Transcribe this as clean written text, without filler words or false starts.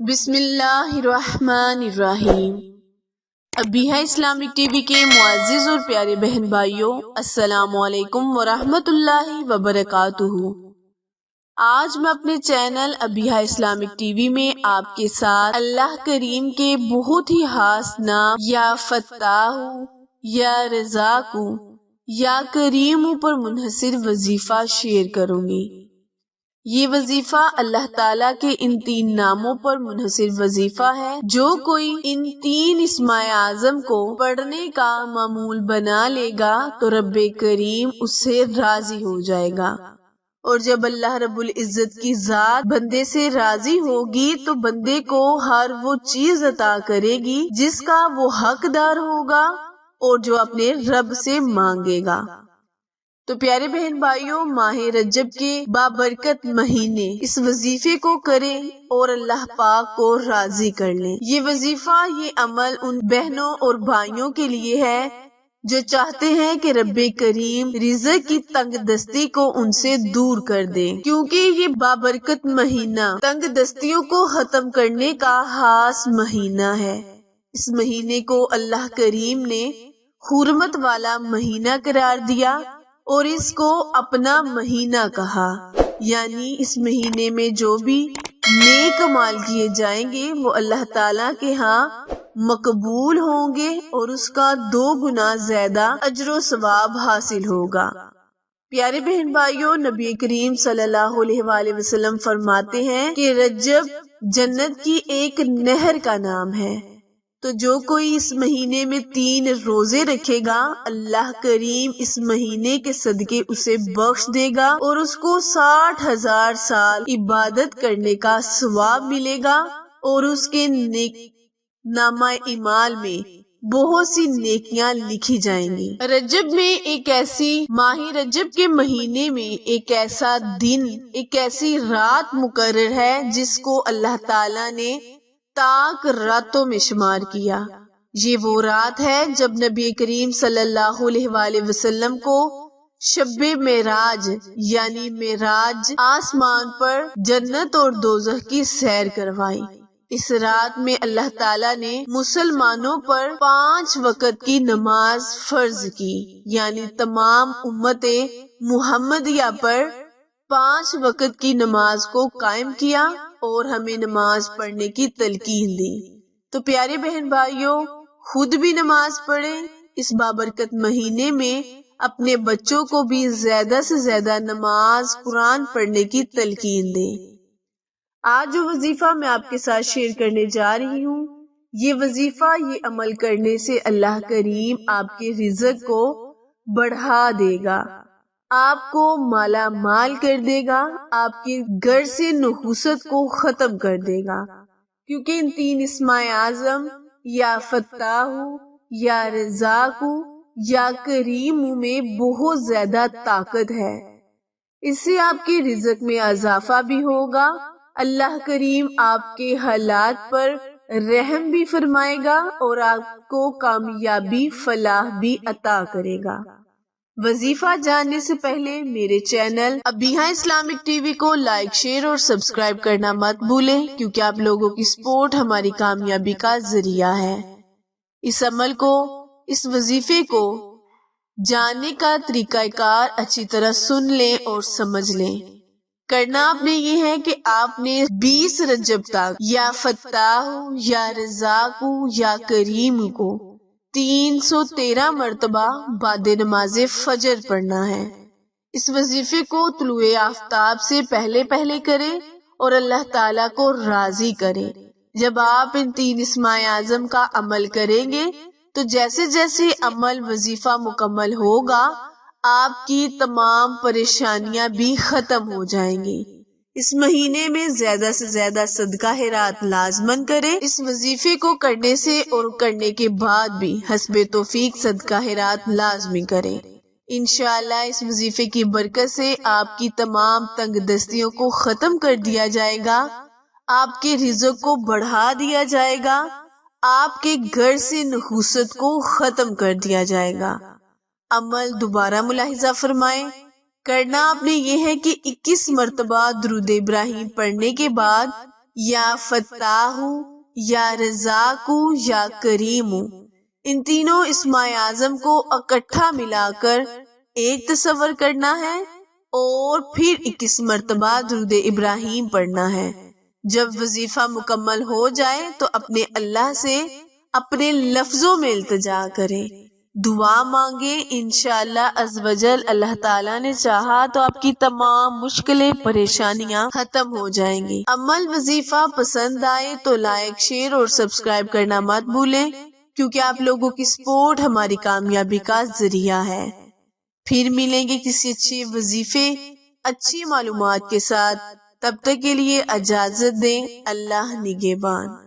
بسم اللہ الرحمن الرحیم۔ ابیہا اسلامک ٹی وی کے معزز اور پیارے بہن بھائیوں، السلام علیکم ورحمۃ اللہ وبرکاتہ۔ آج میں اپنے channel Abiha Islamic T V میں آپ کے ساتھ اللہ کریم کے بہت ہی خاص نام یا فتاح یا رزاق یا کریم پر منحصر وظیفہ شیئر کروں گی۔ یہ وظیفہ اللہ تعالیٰ کے ان 3 ناموں پر منحصر وظیفہ ہے۔ جو کوئی ان 3 اسماء اعظم کو پڑھنے کا معمول بنا لے گا تو رب کریم اس سے راضی ہو جائے گا، اور جب اللہ رب العزت کی ذات بندے سے راضی ہوگی تو بندے کو ہر وہ چیز عطا کرے گی جس کا وہ حقدار ہوگا اور جو اپنے رب سے مانگے گا۔ تو پیارے بہن بھائیوں، ماہ رجب کے بابرکت مہینے اس وظیفے کو کریں اور اللہ پاک کو راضی کر لیں۔ یہ وظیفہ، یہ عمل ان بہنوں اور بھائیوں کے لیے ہے جو چاہتے ہیں کہ رب کریم رزق کی تنگ دستی کو ان سے دور کر دے، کیونکہ یہ بابرکت مہینہ تنگ دستیوں کو ختم کرنے کا خاص مہینہ ہے۔ اس مہینے کو اللہ کریم نے حرمت والا مہینہ قرار دیا اور اس کو اپنا مہینہ کہا، یعنی اس مہینے میں جو بھی نیک اعمال کیے جائیں گے وہ اللہ تعالیٰ کے ہاں مقبول ہوں گے اور اس کا 2 گنا زیادہ اجر و ثواب حاصل ہوگا۔ پیارے بہن بھائیوں، نبی کریم صلی اللہ علیہ وآلہ وسلم فرماتے ہیں کہ رجب جنت کی ایک نہر کا نام ہے۔ تو جو کوئی اس مہینے میں 3 روزے رکھے گا، اللہ کریم اس مہینے کے صدقے اسے بخش دے گا اور اس کو 60,000 سال عبادت کرنے کا ثواب ملے گا، اور اس کے نامہ اعمال میں بہت سی نیکیاں لکھی جائیں گی۔ رجب میں ماہ رجب کے مہینے میں ایک ایسا دن، ایک ایسی رات مقرر ہے جس کو اللہ تعالیٰ نے تاک راتوں میں شمار کیا۔ یہ وہ رات ہے جب نبی کریم صلی اللہ علیہ وآلہ وسلم کو شب معراج یعنی معراج آسمان پر جنت اور دوزخ کی سیر کروائی۔ اس رات میں اللہ تعالیٰ نے مسلمانوں پر 5 وقت کی نماز فرض کی، یعنی تمام امت محمدیہ پر 5 وقت کی نماز کو قائم کیا اور ہمیں نماز پڑھنے کی تلقین دی۔ تو پیارے بہن بھائیوں، خود بھی نماز پڑھیں، اس بابرکت مہینے میں اپنے بچوں کو بھی زیادہ سے زیادہ نماز قرآن پڑھنے کی تلقین دیں۔ آج جو وظیفہ میں آپ کے ساتھ شیئر کرنے جا رہی ہوں، یہ وظیفہ، یہ عمل کرنے سے اللہ کریم آپ کے رزق کو بڑھا دے گا، آپ کو مالا مال کر دے گا، آپ کے گھر سے نحوست کو ختم کر دے گا، کیونکہ ان 3 اسماء اعظم یا فتاح یا رزاق یا کریم میں بہت زیادہ طاقت ہے۔ اس سے آپ کے رزق میں اضافہ بھی ہوگا، اللہ کریم آپ کے حالات پر رحم بھی فرمائے گا اور آپ کو کامیابی فلاح بھی عطا کرے گا۔ وظیفہ جاننے سے پہلے میرے channel Abiha Islamic T V کو لائک، شیئر اور سبسکرائب کرنا مت بھولیں، کیونکہ آپ لوگوں کی سپورٹ ہماری کامیابی کا ذریعہ ہے۔ اس عمل کو، اس وظیفے کو جاننے کا طریقہ کار اچھی طرح سن لیں اور سمجھ لیں۔ کرنا آپ نے یہ ہے کہ آپ نے 20 رجب تک یا فتاح یا رزاق یا کریم کو 313 مرتبہ بعد نماز فجر پڑھنا ہے۔ اس وظیفے کو طلوع آفتاب سے پہلے کریں اور اللہ تعالیٰ کو راضی کریں۔ جب آپ ان 3 اسماء اعظم کا عمل کریں گے تو جیسے جیسے عمل وظیفہ مکمل ہوگا، آپ کی تمام پریشانیاں بھی ختم ہو جائیں گی۔ اس مہینے میں زیادہ سے زیادہ صدقہ خیرات لازمن کریں۔ اس وظیفے کو کرنے سے اور کرنے کے بعد بھی حسب توفیق صدقہ خیرات لازمی کریں۔ انشاءاللہ اس وظیفے کی برکت سے آپ کی تمام تنگ دستیوں کو ختم کر دیا جائے گا، آپ کے رزق کو بڑھا دیا جائے گا، آپ کے گھر سے نحوست کو ختم کر دیا جائے گا۔ عمل دوبارہ ملاحظہ فرمائیں۔ کرنا آپ نے یہ ہے کہ 21 مرتبہ درود ابراہیم پڑھنے کے بعد یا فتاح، یا رزاق، یا کریم۔ ان تینوں اسماء اعظم کو اکٹھا ملا کر ایک تصور کرنا ہے اور پھر 21 مرتبہ درود ابراہیم پڑھنا ہے۔ جب وظیفہ مکمل ہو جائے تو اپنے اللہ سے اپنے لفظوں میں التجا کریں، دعا مانگے، انشاءاللہ عز و جل اللہ تعالیٰ نے چاہا تو آپ کی تمام مشکلیں پریشانیاں ختم ہو جائیں گی۔ عمل وظیفہ پسند آئے تو لائک، شیئر اور سبسکرائب کرنا مت بھولیں، کیونکہ آپ لوگوں کی سپورٹ ہماری کامیابی کا ذریعہ ہے۔ پھر ملیں گے کسی اچھے وظیفے، اچھی معلومات کے ساتھ، تب تک کے لیے اجازت دیں۔ اللہ نگہبان۔